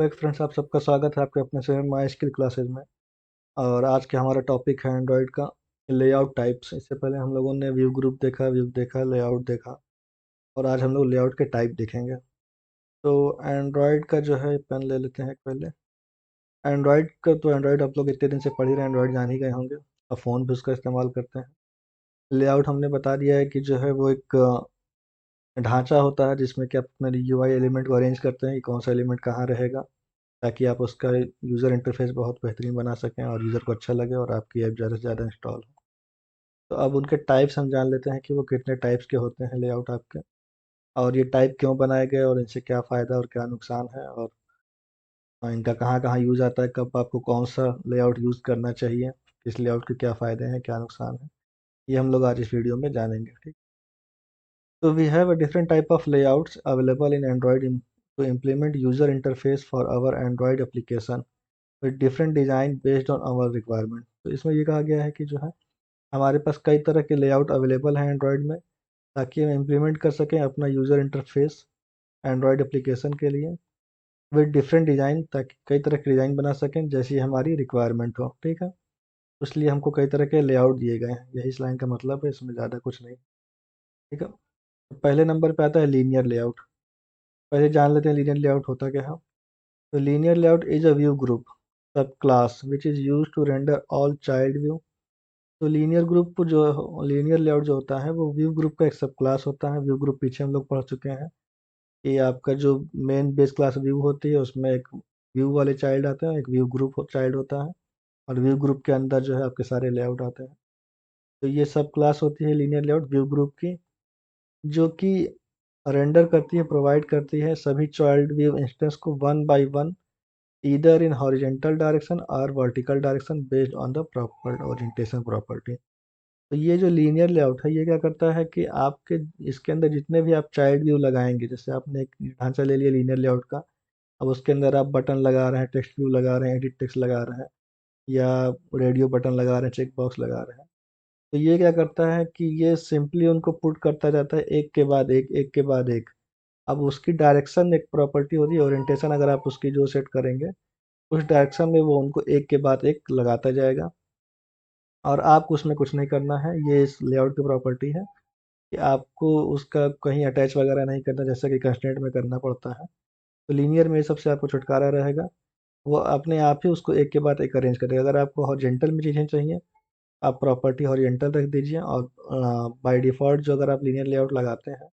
एक फ्रेंड्स, आप सबका स्वागत है आपके अपने से माई स्किल क्लासेज में। और आज के हमारा टॉपिक है एंड्रॉयड का लेआउट टाइप्स। इससे पहले हम लोगों ने व्यू देखा, लेआउट देखा, और आज हम लोग लेआउट के टाइप देखेंगे। तो एंड्रॉयड का जो है पेन ले लेते हैं पहले। एंड्रॉयड आप लोग इतने दिन से पढ़ ही रहे हैं, एंड्रॉयड जान ही गए होंगे और फ़ोन भी उसका इस्तेमाल करते हैं। लेआउट हमने बता दिया है कि जो है वो एक ढांचा होता है जिसमें कि आप अपने यूआई एलिमेंट को अरेंज करते हैं कि कौन सा एलिमेंट कहाँ रहेगा, ताकि आप उसका यूज़र इंटरफेस बहुत बेहतरीन बना सकें और यूज़र को अच्छा लगे और आपकी ऐप ज़्यादा से ज़्यादा इंस्टॉल हो। तो अब उनके टाइप्स हम जान लेते हैं कि वो कितने टाइप्स के होते हैं लेआउट आपके, और ये टाइप क्यों बनाए गए और इनसे क्या फ़ायदा और क्या नुकसान है, और इनका कहाँ कहाँ यूज़ आता है, कब आपको कौन सा लेआउट यूज़ करना चाहिए, किस लेआउट के क्या फ़ायदे हैं क्या नुकसान है, ये हम लोग आज इस वीडियो में जानेंगे। ठीक। So we have a different type of layouts available in Android to implement user interface for our Android application with different design based on our requirement। तो इसमें ये कहा गया है कि जो है हमारे पास कई तरह के लेआउट अवेलेबल हैं एंड्रॉयड में, ताकि हम इम्प्लीमेंट कर सकें अपना यूज़र इंटरफेस एंड्रॉयड एप्लीकेशन के लिए विद डिफरेंट डिज़ाइन, ताकि कई तरह के डिज़ाइन बना सकें जैसी हमारी रिक्वायरमेंट हो। ठीक है। इसलिए हमको कई तरह के लेआउट दिए गए हैं, यही इस लाइन का मतलब है, इसमें ज़्यादा कुछ नहीं। ठीक है। तो पहले नंबर पे आता है लीनियर लेआउट। पहले जान लेते हैं लीनियर लेआउट होता क्या है। तो linear layout is a view group सब class which is use to render all child view. तो लीनियर लेआउट जो होता है वो व्यू ग्रुप का एक सब क्लास होता है। व्यू ग्रुप पीछे हम लोग पढ़ चुके हैं कि आपका जो मेन बेस क्लास व्यू होती है उसमें एक व्यू वाले चाइल्ड आते हैं, एक व्यू ग्रुप चाइल्ड होता है, और व्यू ग्रुप के अंदर जो है आपके सारे लेआउट आते हैं। तो ये सब क्लास होती है लीनियर लेआउट व्यू ग्रुप की, जो कि रेंडर करती है, प्रोवाइड करती है सभी चाइल्ड व्यू इंस्टेंस को one by one, either in horizontal direction or vertical direction based on the proper orientation property। तो ये जो लीनियर लेआउट है ये क्या करता है कि आपके इसके अंदर जितने भी आप चाइल्ड व्यू लगाएंगे, जैसे आपने एक ढांचा ले लिया लीनियर लेआउट का, अब उसके अंदर आप बटन लगा रहे हैं, टेक्स्ट व्यू लगा रहे हैं, एडिट टेक्स्ट लगा रहे हैं, या रेडियो बटन लगा रहे हैं, चेक बॉक्स लगा रहे हैं, तो ये क्या करता है कि ये सिंपली उनको पुट करता जाता है एक के बाद एक, एक के बाद एक। अब उसकी डायरेक्शन एक प्रॉपर्टी होती है, ओरिएंटेशन अगर आप उसकी जो सेट करेंगे उस डायरेक्शन में वो उनको एक के बाद एक लगाता जाएगा, और आपको उसमें कुछ नहीं करना है। ये इस लेआउट की प्रॉपर्टी है कि आपको उसका कहीं अटैच वगैरह नहीं करना, जैसा कि कंस्ट्रेंट में करना पड़ता है। तो लीनियर में सबसे आपको छुटकारा रहेगा, वो अपने आप ही उसको एक के बाद एक अरेंज करेगा। अगर आपको हॉरिजॉन्टल में चीज़ें चाहिए, आप प्रॉपर्टी हॉरिजॉन्टल रख दीजिए, और बाय डिफ़ॉल्ट जो अगर आप लीनियर लेआउट लगाते हैं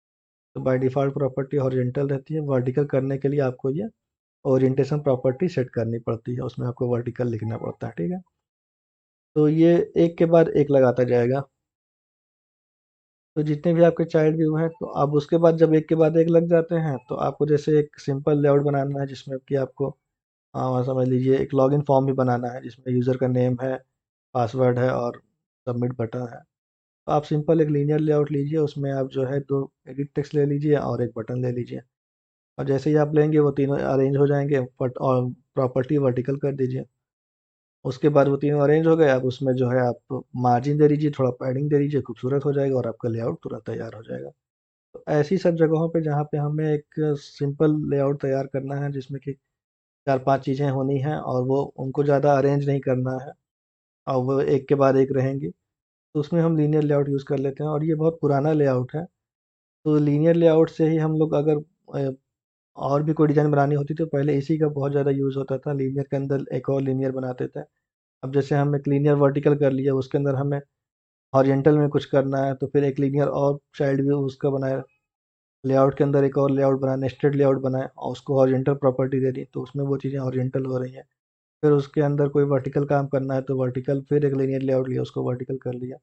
तो बाय डिफ़ॉल्ट प्रॉपर्टी हॉरिजॉन्टल रहती है। वर्टिकल करने के लिए आपको ये ओरिएंटेशन प्रॉपर्टी सेट करनी पड़ती है, उसमें आपको वर्टिकल लिखना पड़ता है। ठीक है। तो ये एक के बाद एक लगाता जाएगा। तो जितने भी आपके चाइल्ड व्यू हैं, तो अब उसके बाद जब एक के बाद एक लग जाते हैं तो आपको जैसे एक सिंपल लेआउट बनाना है, जिसमें कि आपको समझ लीजिए एक लॉगिन फॉर्म भी बनाना है जिसमें यूज़र का नेम है, पासवर्ड है और सबमिट बटन है। तो आप सिंपल एक लीनियर लेआउट लीजिए, उसमें आप जो है दो एडिट टेक्स्ट ले लीजिए और एक बटन ले लीजिए, और जैसे ही आप लेंगे वो तीनों अरेंज हो जाएंगे, बट और प्रॉपर्टी वर्टिकल कर दीजिए। उसके बाद वो तीनों अरेंज हो गए। अब उसमें जो है आप मार्जिन दे दीजिए, थोड़ा पैडिंग दे दीजिए, खूबसूरत हो जाएगा और आपका लेआउट तुरंत तैयार हो जाएगा। तो ऐसी सब जगहों पे जहाँ पे हमें एक सिंपल लेआउट तैयार करना है, जिसमें कि 4-5 चीज़ें होनी हैं और वो उनको ज़्यादा अरेंज नहीं करना है, और वो एक के बाद एक रहेंगी, तो उसमें हम लीनियर लेआउट यूज़ कर लेते हैं, और ये बहुत पुराना लेआउट है। तो लीनियर लेआउट से ही हम लोग अगर अ, और भी कोई डिज़ाइन बनानी होती तो पहले इसी का बहुत ज़्यादा यूज़ होता था। लीनियर के अंदर एक और लीनियर बनाते थे। अब जैसे हम एक लीनियर वर्टिकल कर लिया, उसके अंदर हमें हॉरिजॉन्टल में कुछ करना है, तो फिर एक लीनियर और चाइल्ड व्यू उसका बनाया, लेआउट के अंदर एक और लेआउट बनाया, नेस्टेड लेआउट बनाया और उसको हॉरिजॉन्टल प्रॉपर्टी दे दी, तो उसमें वो चीज़ें हॉरिजॉन्टल हो रही हैं। फिर उसके अंदर कोई वर्टिकल काम करना है तो वर्टिकल, फिर एक लीनियर लेआउट लिया उसको वर्टिकल कर लिया।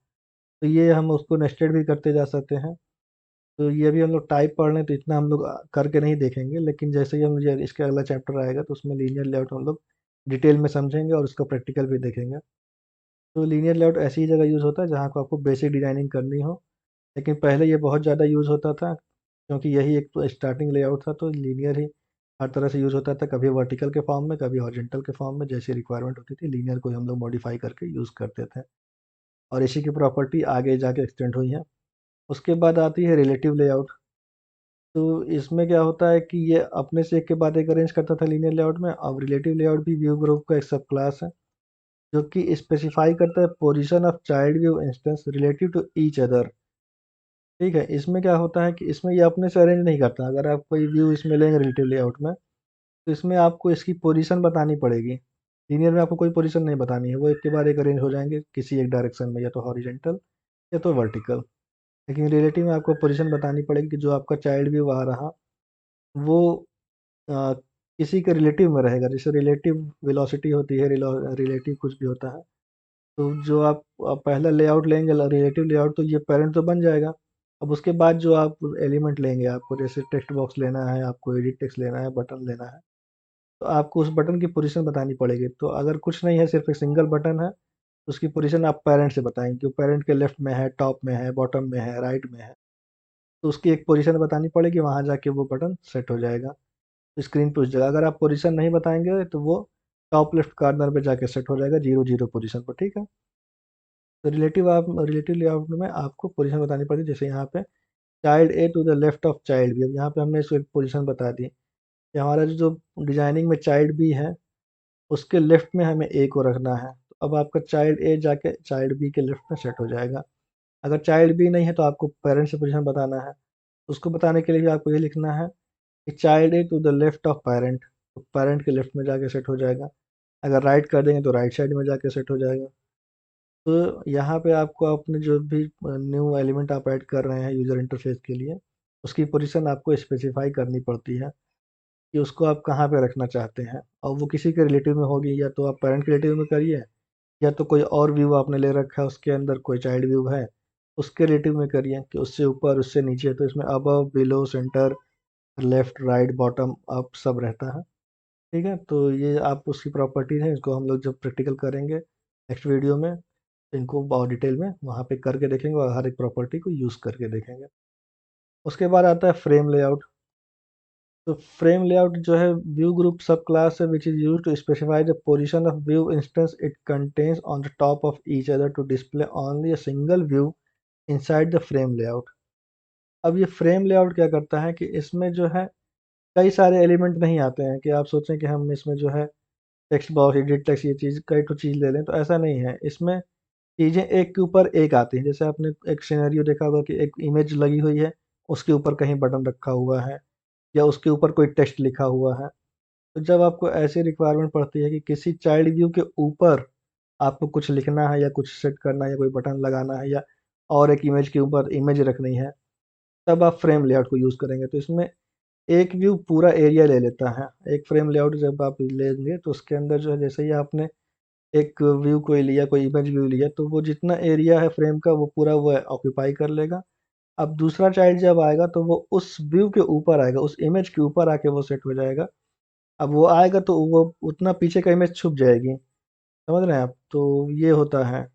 तो ये हम उसको नेस्टेड भी करते जा सकते हैं। तो ये भी हम लोग टाइप पढ़ लें तो इतना हम लोग करके नहीं देखेंगे, लेकिन जैसे ही हम ये इसके अगला चैप्टर आएगा तो उसमें लीनियर लेआउट हम लोग डिटेल में समझेंगे और उसका प्रैक्टिकल भी देखेंगे। तो लीनियर लेआउट ऐसी ही जगह यूज़ होता है जहाँ को आपको बेसिक डिज़ाइनिंग करनी हो, लेकिन पहले ये बहुत ज़्यादा यूज़ होता था, क्योंकि यही एक तो स्टार्टिंग लेआउट था, तो लीनियर ही हर तरह से यूज़ होता था, कभी वर्टिकल के फॉर्म में, कभी हॉरिजॉन्टल के फॉर्म में, जैसी रिक्वायरमेंट होती थी लीनियर को हम लोग मॉडिफाई करके यूज़ करते थे, और इसी की प्रॉपर्टी आगे जाके एक्सटेंड हुई है। उसके बाद आती है रिलेटिव लेआउट। तो इसमें क्या होता है कि ये अपने से एक के बाद एक अरेंज करता था लीनियर लेआउट में। अब रिलेटिव लेआउट भी व्यू ग्रुप का एक सब क्लास है जो कि स्पेसिफाई करता है position of child view instance relative to each other. ठीक है, इसमें क्या होता है कि इसमें ये अपने से अरेंज नहीं करता। अगर आप कोई व्यू इसमें लेंगे रिलेटिव लेआउट में, तो इसमें आपको इसकी पोजीशन बतानी पड़ेगी। लीनियर में आपको कोई पोजीशन नहीं बतानी है, वो एक के बाद एक अरेंज हो जाएंगे किसी एक डायरेक्शन में, या तो हॉरिजेंटल या तो वर्टिकल। लेकिन रिलेटिव में आपको पोजीशन बतानी पड़ेगी कि जो आपका चाइल्ड व्यू आ रहा वो अ, किसी के रिलेटिव में रहेगा। जैसे रिलेटिव वेलोसिटी होती है, रिलेटिव कुछ भी होता है। तो जो आप पहला लेआउट लेंगे रिलेटिव लेआउट, तो ये पेरेंट तो बन जाएगा। अब उसके बाद जो आप एलिमेंट लेंगे, आपको जैसे टेक्स्ट बॉक्स लेना है, आपको एडिट टेक्स्ट लेना है, बटन लेना है, तो आपको उस बटन की पोजीशन बतानी पड़ेगी। तो अगर कुछ नहीं है, सिर्फ एक सिंगल बटन है, तो उसकी पोजीशन आप पेरेंट से बताएंगे कि पेरेंट के लेफ्ट में है, टॉप में है, बॉटम में है, राइट में है। तो उसकी एक पोजीशन बतानी पड़ेगी, वहां जाके वो बटन सेट हो जाएगा, स्क्रीन पे उस जगह। अगर आप पोजीशन नहीं बताएंगे तो वो टॉप लेफ्ट कॉर्नर पे जाके सेट हो जाएगा 0 0 पोजीशन पर। ठीक है, तो रिलेटिव लेआउट में आपको पोजीशन बतानी पड़ेगी। जैसे यहाँ पे child A to the left of child B, अब यहाँ पे हमने इसको एक पोजीशन बता दी कि हमारा जो डिजाइनिंग में चाइल्ड बी है उसके लेफ्ट में हमें ए को रखना है। तो अब आपका चाइल्ड ए जाके चाइल्ड बी के लेफ्ट में सेट हो जाएगा। अगर चाइल्ड बी नहीं है तो आपको पेरेंट से पोजीशन बताना है। उसको बताने के लिए भी आपको ये लिखना है कि child A to the left of parent, तो पेरेंट के लेफ्ट में जाके सेट हो जाएगा। अगर राइट कर देंगे तो राइट साइड में जाके सेट हो जाएगा। तो यहाँ पे आपको अपने जो भी न्यू एलिमेंट आप ऐड कर रहे हैं यूज़र इंटरफेस के लिए, उसकी पोजीशन आपको स्पेसिफाई करनी पड़ती है कि उसको आप कहाँ पे रखना चाहते हैं। और वो किसी के रिलेटिव में होगी, या तो आप पेरेंट के रिलेटिव में करिए, या तो कोई और व्यू आपने ले रखा है उसके अंदर कोई चाइल्ड व्यू है उसके रिलेटिव में करिए, कि उससे ऊपर उससे नीचे। तो इसमें above, below, centre, left, right, bottom up सब रहता है। ठीक है, तो ये आप उसकी प्रॉपर्टीज हैं, इसको हम लोग जब प्रैक्टिकल करेंगे नेक्स्ट वीडियो में, तो इनको बहुत डिटेल में वहाँ पे करके देखेंगे और हर एक प्रॉपर्टी को यूज़ करके देखेंगे। उसके बाद आता है फ्रेम लेआउट। तो फ्रेम लेआउट जो है व्यू ग्रुप सब क्लास है which is use to specify the position of view instance it contains on the top of each other to display only a single view inside the frame layout. अब ये frame layout क्या करता है कि इसमें जो है कई सारे एलिमेंट नहीं आते हैं कि आप सोचें कि हम इसमें जो है टेक्स्ट बॉक्स, एडिट टेक्स्ट, ये चीज़ कई तो चीज़ ले लें, तो ऐसा नहीं है। इसमें चीज़ें एक के ऊपर एक आती हैं। जैसे आपने एक सिनेरियो देखा होगा कि एक इमेज लगी हुई है, उसके ऊपर कहीं बटन रखा हुआ है, या उसके ऊपर कोई टेक्स्ट लिखा हुआ है। तो जब आपको ऐसी रिक्वायरमेंट पड़ती है कि किसी चाइल्ड व्यू के ऊपर आपको कुछ लिखना है, या कुछ सेट करना है, या कोई बटन लगाना है, या और एक इमेज के ऊपर इमेज रखनी है, तब आप फ्रेम लेआउट को यूज़ करेंगे। तो इसमें एक व्यू पूरा एरिया ले लेता है। एक फ्रेम लेआउट जब आप लेंगे तो उसके अंदर जो है, जैसे ही आपने एक व्यू कोई लिया, कोई इमेज व्यू लिया, तो वो जितना एरिया है फ्रेम का वो पूरा वो ऑक्यूपाई कर लेगा। अब दूसरा चाइल्ड जब आएगा तो वो उस व्यू के ऊपर आएगा, उस इमेज के ऊपर आके वो सेट हो जाएगा। अब वो आएगा तो वो उतना पीछे का इमेज छुप जाएगी। समझ रहे हैं आप? तो ये होता है।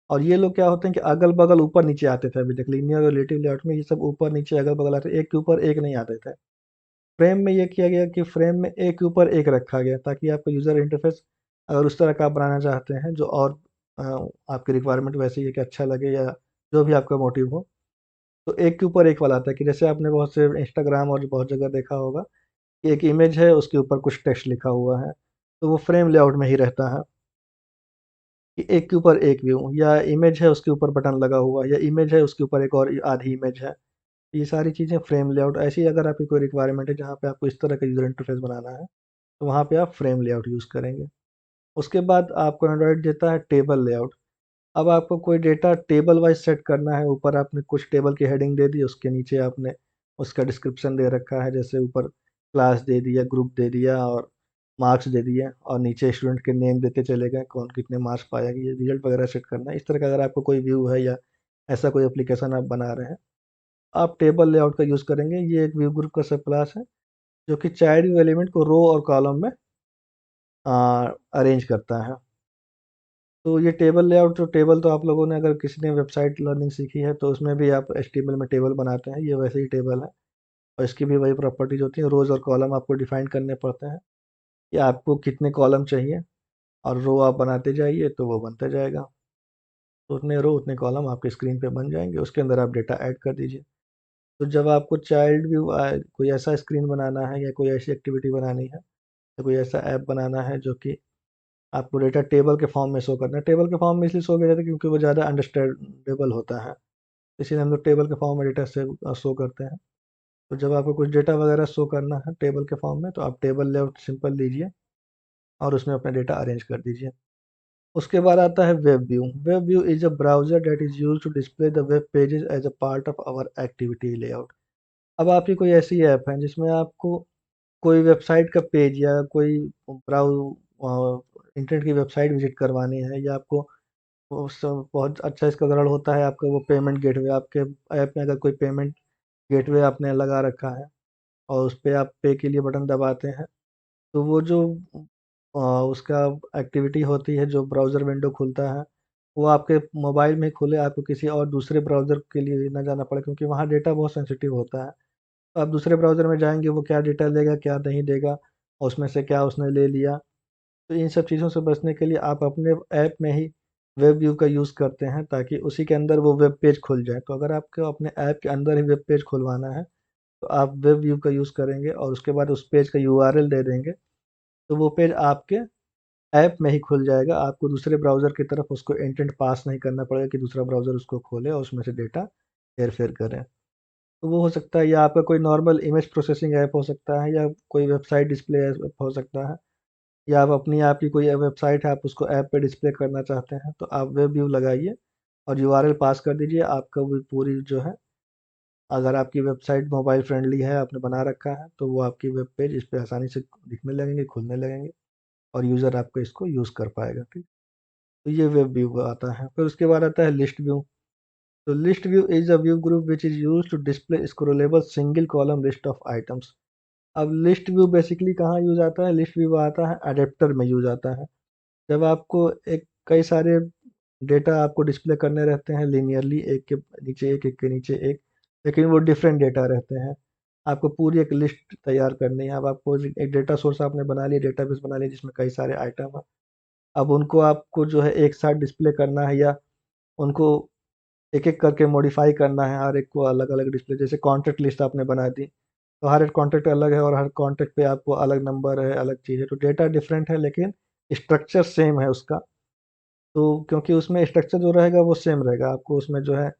और ये लोग क्या होते हैं कि अगल बगल ऊपर नीचे आते थे। अभी तक लीनियर और रिलेटिव लेआउट में ये सब ऊपर नीचे अगल बगल आते, एक के ऊपर एक नहीं आते थे। फ्रेम में ये किया गया कि फ्रेम में एक के ऊपर एक रखा गया, ताकि आपका यूज़र इंटरफेस अगर उस तरह का आप बनाना चाहते हैं जो और अ, आपकी रिक्वायरमेंट वैसी है कि अच्छा लगे, या जो भी आपका मोटिव हो, तो एक के ऊपर एक वाला आता है। कि जैसे आपने बहुत से इंस्टाग्राम और बहुत जगह देखा होगा कि एक इमेज है, उसके ऊपर कुछ टेक्स्ट लिखा हुआ है, तो वो फ्रेम लेआउट में ही रहता है कि एक के ऊपर एक व्यू, या इमेज है उसके ऊपर बटन लगा हुआ, या इमेज है उसके ऊपर एक और आधी इमेज है। ये सारी चीज़ें फ्रेम लेआउट। ऐसी अगर आपकी कोई रिक्वायरमेंट है जहाँ पे आपको इस तरह का यूज़र इंटरफेस बनाना है, तो वहाँ पे आप फ्रेम लेआउट यूज़ करेंगे। उसके बाद आपको एंड्रॉयड देता है टेबल लेआउट। अब आपको कोई डेटा टेबल वाइज सेट करना है। ऊपर आपने कुछ टेबल की हेडिंग दे दी, उसके नीचे आपने उसका डिस्क्रिप्शन दे रखा है। जैसे ऊपर क्लास दे दिया, ग्रुप दे दिया, और मार्क्स दे दिए, और नीचे स्टूडेंट के नेम देते चले गए, कौन कितने मार्क्स पाया, ये रिजल्ट वगैरह सेट करना है। इस तरह का अगर आपको कोई व्यू है, या ऐसा कोई एप्लीकेशन आप बना रहे हैं, आप टेबल लेआउट का यूज़ करेंगे। ये एक व्यू ग्रुप का सब क्लास है जो कि चाइल्ड व्यू एलिमेंट को रो और कॉलम में अरेंज करता है। तो ये टेबल लेआउट, जो टेबल तो आप लोगों ने अगर किसी ने वेबसाइट लर्निंग सीखी है तो उसमें भी आप एचटीएमएल में टेबल बनाते हैं, ये वैसे ही टेबल है। और इसकी भी वही प्रॉपर्टीज होती है। रोज और कॉलम आपको डिफाइन करने पड़ते हैं कि आपको कितने कॉलम चाहिए, और रो आप बनाते जाइए तो वो बनता जाएगा। तो उतने रो उतने कॉलम आपके स्क्रीन पे बन जाएंगे, उसके अंदर आप डेटा ऐड कर दीजिए। तो जब आपको चाइल्ड व्यू कोई ऐसा स्क्रीन बनाना है या कोई ऐसी एक्टिविटी बनानी है या कोई ऐसा ऐप बनाना है जो कि आपको डेटा टेबल के फॉर्म में शो करना है। टेबल के फॉर्म में इसलिए शो किया जाता है क्योंकि वो ज़्यादा अंडरस्टैंडेबल होता है, इसीलिए हम लोग टेबल के फॉर्म में डेटा से शो करते हैं। तो जब आपको कुछ डेटा वगैरह शो करना है टेबल के फॉर्म में, तो आप टेबल लेआउट सिंपल लीजिए और उसमें अपना डेटा अरेंज कर दीजिए। उसके बाद आता है web view. Web view is a browser that is use to display the web pages as a part of our activity layout. अब आपकी कोई ऐसी ऐप है जिसमें आपको कोई वेबसाइट का पेज या कोई इंटरनेट की वेबसाइट विजिट करवानी है, या आपको वो सब बहुत अच्छा इसका उदाहरण होता है आपका वो पेमेंट गेटवे। आपके ऐप में अगर कोई पेमेंट गेटवे आपने लगा रखा है और उस पे आप पे के लिए बटन दबाते हैं, तो वो जो उसका एक्टिविटी होती है, जो ब्राउज़र विंडो खुलता है, वो आपके मोबाइल में खुले, आपको किसी और दूसरे ब्राउज़र के लिए ना जाना पड़े, क्योंकि वहाँ डेटा बहुत सेंसिटिव होता है। तो आप दूसरे ब्राउज़र में जाएँगे, वो क्या डेटा लेगा, क्या नहीं देगा, और उसमें से क्या उसने ले लिया। तो इन सब चीज़ों से बचने के लिए आप अपने ऐप में ही वेब व्यू का यूज़ करते हैं, ताकि उसी के अंदर वो वेब पेज खुल जाए। तो अगर आपको अपने ऐप के अंदर ही वेब पेज खुलवाना है, तो आप वेब व्यू का यूज़ करेंगे और उसके बाद उस पेज का यूआरएल दे देंगे, तो वो पेज आपके ऐप में ही खुल जाएगा। आपको दूसरे ब्राउज़र की तरफ उसको इंटेंट पास नहीं करना पड़ेगा कि दूसरा ब्राउज़र उसको खोले और उसमें से डेटा हेर-फेर करे। तो वो हो सकता है, या आपका कोई नॉर्मल इमेज प्रोसेसिंग ऐप हो सकता है, या कोई वेबसाइट डिस्प्ले ऐप हो सकता है, या आप अपनी आप की कोई वेबसाइट है, आप उसको ऐप पे डिस्प्ले करना चाहते हैं, तो आप वेब व्यू लगाइए और यूआरएल पास कर दीजिए। आपका वो पूरी जो है, अगर आपकी वेबसाइट मोबाइल फ्रेंडली है, आपने बना रखा है, तो वो आपकी वेब पेज इस पे आसानी से दिखने लगेंगे, खुलने लगेंगे और यूज़र आपका इसको यूज़ कर पाएगा, ठीक। तो ये वेब व्यू आता है। फिर उसके बाद आता है लिस्ट व्यू। तो list view is a view group which is used to display scrollable single column list of items. अब लिस्ट व्यू बेसिकली कहाँ यूज़ आता है? लिस्ट व्यू आता है अडेप्टर में यूज़ आता है। जब आपको एक कई सारे डेटा आपको डिस्प्ले करने रहते हैं लीनियरली, एक के नीचे एक, एक के नीचे एक, लेकिन वो डिफरेंट डेटा रहते हैं। आपको पूरी एक लिस्ट तैयार करनी है। अब आपको एक डेटा सोर्स आपने बना लिया, डेटाबेस बना लिया जिसमें कई सारे आइटम हैं। अब उनको आपको जो है एक साथ डिस्प्ले करना है, या उनको एक-एक करके मॉडिफ़ाई करना है, हर एक को अलग-अलग डिस्प्ले। जैसे कॉन्टैक्ट लिस्ट आपने बना दी, तो हर एक कॉन्टैक्ट अलग है और हर कॉन्टैक्ट पे आपको अलग नंबर है, अलग चीज़ है। तो डेटा डिफरेंट है लेकिन स्ट्रक्चर सेम है उसका। तो क्योंकि उसमें स्ट्रक्चर जो रहेगा वो सेम रहेगा, आपको उसमें जो है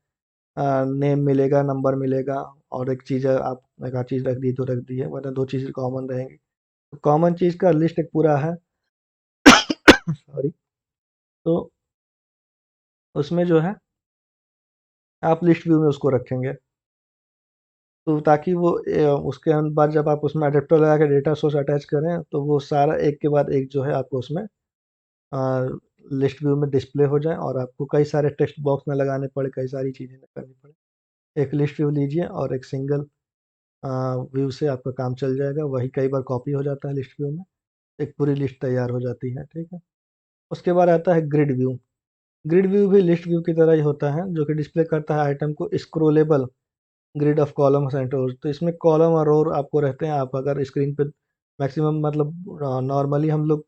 नेम मिलेगा, नंबर मिलेगा, और एक चीज़ है, आप एक आध चीज़ रख दी तो रख दी है, वरना 2 चीज़ें कॉमन रहेंगी। तो कॉमन चीज़ का लिस्ट एक पूरा है। सॉरी। तो उसमें जो है आप लिस्ट व्यू में उसको रखेंगे। तो ताकि वो उसके बाद जब आप उसमें अडेप्टर लगा के डेटा सोर्स अटैच करें, तो वो सारा एक के बाद एक जो है आपको उसमें लिस्ट व्यू में डिस्प्ले हो जाए, और आपको कई सारे टेक्स्ट बॉक्स ना लगाने पड़े, कई सारी चीज़ें ना करनी पड़े। एक लिस्ट व्यू लीजिए और एक सिंगल व्यू से आपका काम चल जाएगा। वही कई बार कॉपी हो जाता है लिस्ट व्यू में, एक पूरी लिस्ट तैयार हो जाती है, ठीक है। उसके बाद आता है ग्रिड व्यू। ग्रिड व्यू भी लिस्ट व्यू की तरह ही होता है, जो कि डिस्प्ले करता है आइटम को स्क्रोलेबल ग्रिड ऑफ कॉलम्स एंड रोज। तो इसमें कॉलम और रो आपको रहते हैं। आप अगर स्क्रीन पे मैक्सिमम, मतलब नॉर्मली हम लोग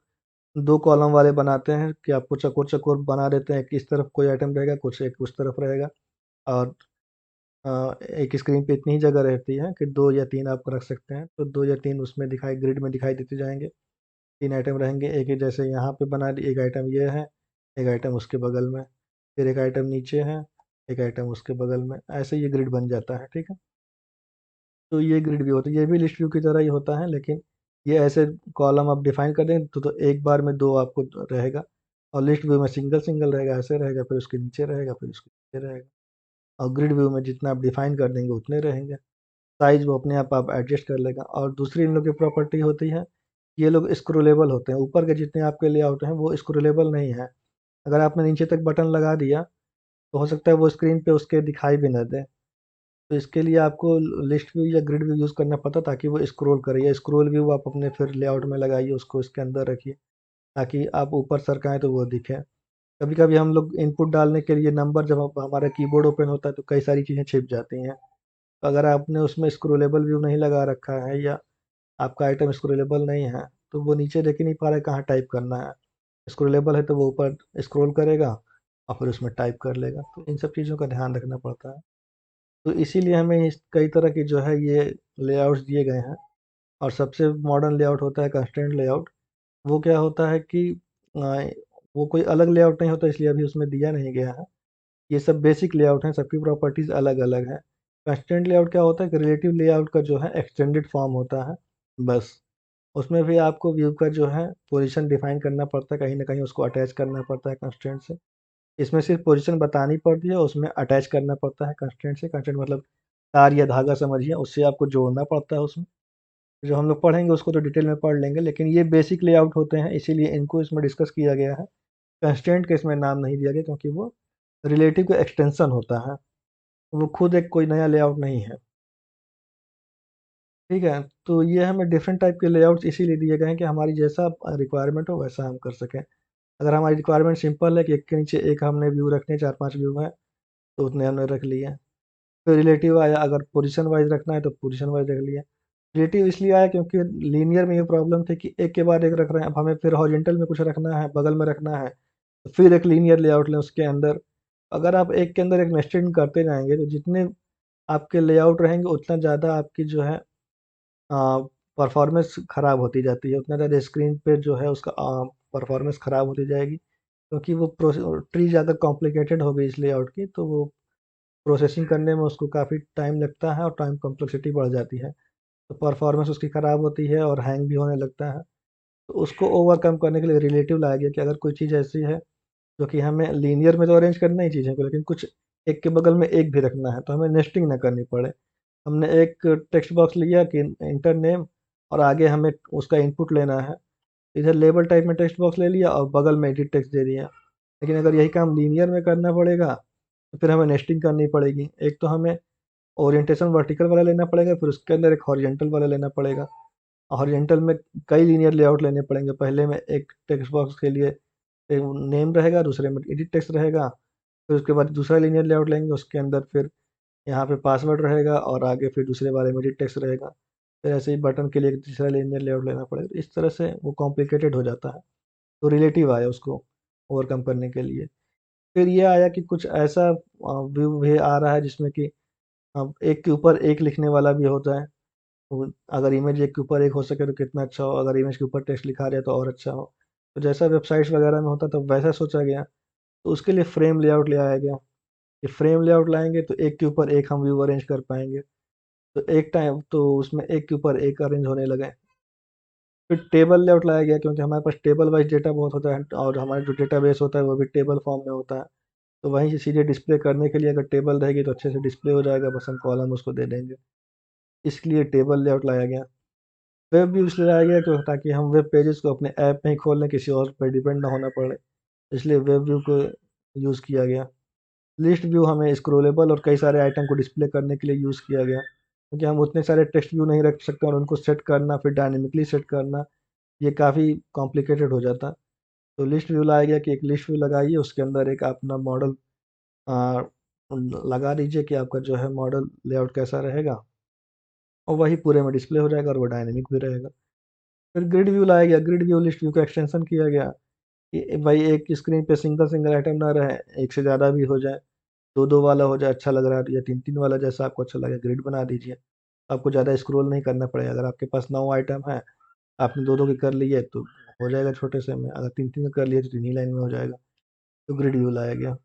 दो कॉलम वाले बनाते हैं कि आपको चकोर चकोर बना देते हैं कि इस तरफ कोई आइटम रहेगा, कुछ एक उस तरफ रहेगा, और एक स्क्रीन पे इतनी ही जगह रहती है कि दो या तीन आप रख सकते हैं, तो दो या तीन उसमें दिखाई, ग्रिड में दिखाई देते जाएंगे। तीन आइटम रहेंगे, एक ही जैसे यहाँ पे बना दी, एक आइटम ये है, एक आइटम उसके बगल में, फिर एक आइटम नीचे है, एक आइटम उसके बगल में, ऐसे ये ग्रिड बन जाता है, ठीक है। तो ये ग्रिड व्यू होता है, ये भी लिस्ट व्यू की तरह ही होता है, लेकिन ये ऐसे कॉलम आप डिफाइन कर देंगे तो एक बार में दो आपको रहेगा, और लिस्ट व्यू में सिंगल सिंगल रहेगा, ऐसे रहेगा, फिर उसके नीचे रहेगा, फिर उसके नीचे रहेगा। और ग्रिड व्यू में जितना आप डिफाइन कर देंगे उतने रहेंगे। साइज वो अपने आप एडजस्ट कर लेगा। और दूसरी इन लोग की प्रॉपर्टी होती है, ये लोग स्क्रोलेबल होते हैं। ऊपर के जितने आपके लेआउट हैं वो स्क्रोलेबल नहीं है। अगर आपने नीचे तक बटन लगा दिया, तो हो सकता है वो स्क्रीन पे उसके दिखाई भी ना दे। तो इसके लिए आपको लिस्ट व्यू या ग्रिड व्यू यूज़ करना पड़ता, ताकि वो स्क्रॉल करे, या स्क्रॉल व्यू आप अपने फिर लेआउट में लगाइए, उसको इसके अंदर रखिए, ताकि आप ऊपर सरकाएं तो वो दिखे। कभी कभी हम लोग इनपुट डालने के लिए नंबर, जब हमारा कीबोर्ड ओपन होता है तो कई सारी चीज़ें छिप जाती हैं। तो अगर आपने उसमें स्क्रोलेबल व्यू नहीं लगा रखा है, या आपका आइटम स्क्रोलेबल नहीं है, तो वो नीचे देख ही नहीं पा रहा है कहाँ टाइप करना है। स्क्रोलेबल है तो वो ऊपर स्क्रॉल करेगा और फिर उसमें टाइप कर लेगा। तो इन सब चीज़ों का ध्यान रखना पड़ता है। तो इसीलिए हमें कई तरह के जो है ये लेआउट्स दिए गए हैं। और सबसे मॉडर्न लेआउट होता है कंस्ट्रेंट लेआउट। वो क्या होता है कि वो कोई अलग लेआउट नहीं होता, इसलिए अभी उसमें दिया नहीं गया है। ये सब बेसिक लेआउट हैं, सबकी प्रॉपर्टीज़ अलग अलग हैं। कंस्ट्रेंट लेआउट क्या होता है कि रिलेटिव लेआउट का जो है एक्सटेंडेड फॉर्म होता है बस। उसमें भी आपको व्यू का जो है पोजीशन डिफाइन करना पड़ता है, कहीं ना कहीं उसको अटैच करना पड़ता है कंस्ट्रेंट से। इसमें सिर्फ पोजीशन बतानी पड़ती है, उसमें अटैच करना पड़ता है कंस्ट्रेंट से। कंस्ट्रेंट मतलब तार या धागा समझिए, उससे आपको जोड़ना पड़ता है उसमें। जो हम लोग पढ़ेंगे उसको तो डिटेल में पढ़ लेंगे, लेकिन ये बेसिक लेआउट होते हैं, इसीलिए इनको इसमें डिस्कस किया गया है। कंस्ट्रेंट के इसमें नाम नहीं दिया गया क्योंकि वो रिलेटिव का एक्सटेंशन होता है, वो खुद एक कोई नया लेआउट नहीं है। ठीक है, तो ये हमें डिफरेंट टाइप के लेआउट्स इसीलिए दिए गए हैं कि हमारी जैसा रिक्वायरमेंट हो वैसा हम कर सकें। अगर हमारी रिक्वायरमेंट सिंपल है कि एक के नीचे एक हमने व्यू रखने 4-5 व्यू हैं, तो उतने हमने रख लिए। फिर रिलेटिव आया, अगर पोजीशन वाइज रखना है तो पोजीशन वाइज रख लिया। रिलेटिव इसलिए आया क्योंकि लीनियर में ये प्रॉब्लम थी कि एक के बाद एक रख रहे हैं, अब हमें फिर हॉरिजॉन्टल में कुछ रखना है, बगल में रखना है, तो फिर एक लीनियर लेआउट लें उसके अंदर। अगर आप एक के अंदर एक नेस्टेड करते जाएंगे तो जितने आपके लेआउट रहेंगे उतना ज़्यादा आपकी जो है परफॉर्मेंस ख़राब होती जाती है, उतना ज़्यादा स्क्रीन पे जो है उसका परफॉर्मेंस ख़राब होती जाएगी। क्योंकि वो ट्री ज़्यादा कॉम्प्लिकेटेड हो गई इस लेआउट की, तो वो प्रोसेसिंग करने में उसको काफ़ी टाइम लगता है और टाइम कॉम्प्लेक्सिटी बढ़ जाती है। तो परफॉर्मेंस उसकी ख़राब होती है और हैंग भी होने लगता है। तो उसको ओवरकम करने के लिए रिलेटिव लाया गया कि अगर कोई चीज़ ऐसी है जो कि हमें लीनियर में तो अरेंज करना ही चीज़ें को, लेकिन कुछ एक के बगल में एक भी रखना है तो हमें नेस्टिंग ना करनी पड़े। हमने एक टेक्स्ट बॉक्स लिया कि इंटर नेम, और आगे हमें उसका इनपुट लेना है। इधर लेबल टाइप में टेक्स्ट बॉक्स ले लिया और बगल में एडिट टेक्स्ट दे दिया। लेकिन अगर यही काम लीनियर में करना पड़ेगा तो फिर हमें नेस्टिंग करनी पड़ेगी। एक तो हमें ओरिएंटेशन वर्टिकल वाला लेना पड़ेगा, फिर उसके अंदर एक हॉरिजॉन्टल वाला लेना पड़ेगा। हॉरिजॉन्टल में कई लीनियर लेआउट लेने पड़ेंगे। पहले में एक टेक्स्ट बॉक्स के लिए एक नेम रहेगा, दूसरे में एडिट टेक्स्ट रहेगा, फिर उसके बाद दूसरा लीनियर लेआउट लेंगे, उसके अंदर फिर यहाँ पे पासवर्ड रहेगा और आगे फिर दूसरे वाले में एडिट टेक्स्ट रहेगा। फिर ऐसे ही बटन के लिए एक तीसरा लीनियर लेआउट लेना पड़ेगा। तो इस तरह से वो कॉम्प्लिकेटेड हो जाता है। तो रिलेटिव आया उसको ओवरकम करने के लिए। फिर ये आया कि कुछ ऐसा व्यू भी आ रहा है जिसमें कि एक के ऊपर एक लिखने वाला भी होता है। तो अगर इमेज एक के ऊपर एक हो सके तो कितना अच्छा हो, अगर इमेज के ऊपर टेक्स्ट लिखा रहे तो और अच्छा हो। तो जैसा वेबसाइट्स वगैरह में होता तो वैसा सोचा गया। तो उसके लिए फ्रेम लेआउट ले आया गया कि फ्रेम लेआउट लाएंगे तो एक के ऊपर एक हम व्यू अरेंज कर पाएंगे। तो एक टाइम तो उसमें एक के ऊपर एक अरेंज होने लगे। फिर टेबल लेआउट लाया गया क्योंकि हमारे पास टेबल वाइज डेटा बहुत होता है और हमारा जो डेटाबेस होता है वो भी टेबल फॉर्म में होता है। तो वहीं से सीधे डिस्प्ले करने के लिए अगर टेबल रहेगी तो अच्छे से डिस्प्ले हो जाएगा, बस हम कॉलम उसको दे देंगे। इसलिए टेबल लेआउट लाया गया। वेब भी इसलिए लाया गया क्यों, ताकि हम वेब पेजेस को अपने ऐप में ही खोल लें, किसी और पर डिपेंड ना होना पड़े। इसलिए वेब व्यू को यूज़ किया गया। लिस्ट व्यू हमें स्क्रोलेबल और कई सारे आइटम को डिस्प्ले करने के लिए यूज़ किया गया, क्योंकि हम उतने सारे टेक्स्ट व्यू नहीं रख सकते और उनको सेट करना फिर डायनेमिकली सेट करना ये काफ़ी कॉम्प्लिकेटेड हो जाता। तो लिस्ट व्यू लाया गया कि एक लिस्ट व्यू लगाइए, उसके अंदर एक अपना मॉडल लगा दीजिए कि आपका जो है मॉडल लेआउट कैसा रहेगा, और वही पूरे में डिस्प्ले हो जाएगा और वो डायनेमिक भी रहेगा। फिर ग्रिड व्यू लाया गया। ग्रिड व्यू लिस्ट व्यू का एक्सटेंशन किया गया कि भाई एक स्क्रीन पे सिंगल सिंगल आइटम ना रहे, एक से ज़्यादा भी हो जाए, दो दो वाला हो जाए अच्छा लग रहा है, या तीन तीन वाला जैसा आपको अच्छा लगे ग्रिड बना दीजिए। आपको ज़्यादा स्क्रॉल नहीं करना पड़ेगा। अगर आपके पास 9 आइटम है, आपने दो दो के कर लिए तो हो जाएगा छोटे से में, अगर तीन तीन का कर लिए तो तीन ही लाइन में हो जाएगा। तो ग्रिड व्यू लाया गया।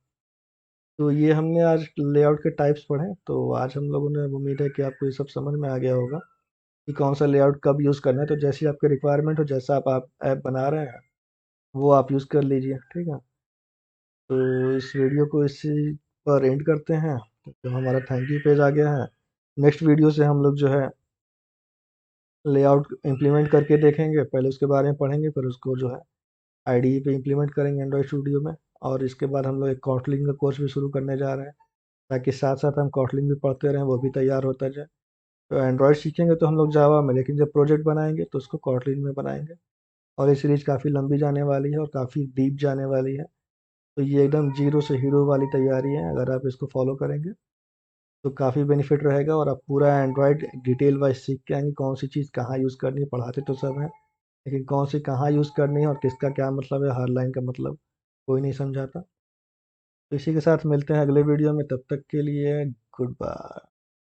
तो ये हमने आज लेआउट के टाइप्स पढ़े। तो आज हम लोगों ने, उम्मीद है कि आपको ये सब समझ में आ गया होगा कि कौन सा लेआउट कब यूज़ करना है। तो जैसी आपकी रिक्वायरमेंट हो, जैसा आप ऐप बना रहे हैं वो आप यूज़ कर लीजिए। ठीक है, तो इस वीडियो को इसी पर एंड करते हैं। तो हमारा थैंक यू पेज आ गया है। नेक्स्ट वीडियो से हम लोग जो है लेआउट इम्प्लीमेंट करके देखेंगे। पहले उसके बारे में पढ़ेंगे, फिर उसको जो है आईडीई पे इम्प्लीमेंट करेंगे एंड्रॉयड स्टूडियो में। और इसके बाद हम लोग एक कॉटलिंग का कोर्स भी शुरू करने जा रहे हैं, ताकि साथ साथ हम कॉटलिंग भी पढ़ते रहें, वो भी तैयार होता जाए। तो एंड्रॉयड सीखेंगे तो हम लोग जावा में, लेकिन जब प्रोजेक्ट बनाएंगे तो उसको कॉटलिन में बनाएंगे। और ये सीरीज काफ़ी लंबी जाने वाली है और काफ़ी डीप जाने वाली है। तो ये एकदम जीरो से हीरो वाली तैयारी है। अगर आप इसको फॉलो करेंगे तो काफ़ी बेनिफिट रहेगा, और आप पूरा एंड्रॉयड डिटेल वाइज सीख के आएंगे कौन सी चीज़ कहाँ यूज़ करनी है। पढ़ाते तो सब है, लेकिन कौन सी कहाँ यूज़ करनी है और किसका क्या मतलब है, हर लाइन का मतलब कोई नहीं समझाता। तो इसी के साथ मिलते हैं अगले वीडियो में। तब तक के लिए गुड बाय।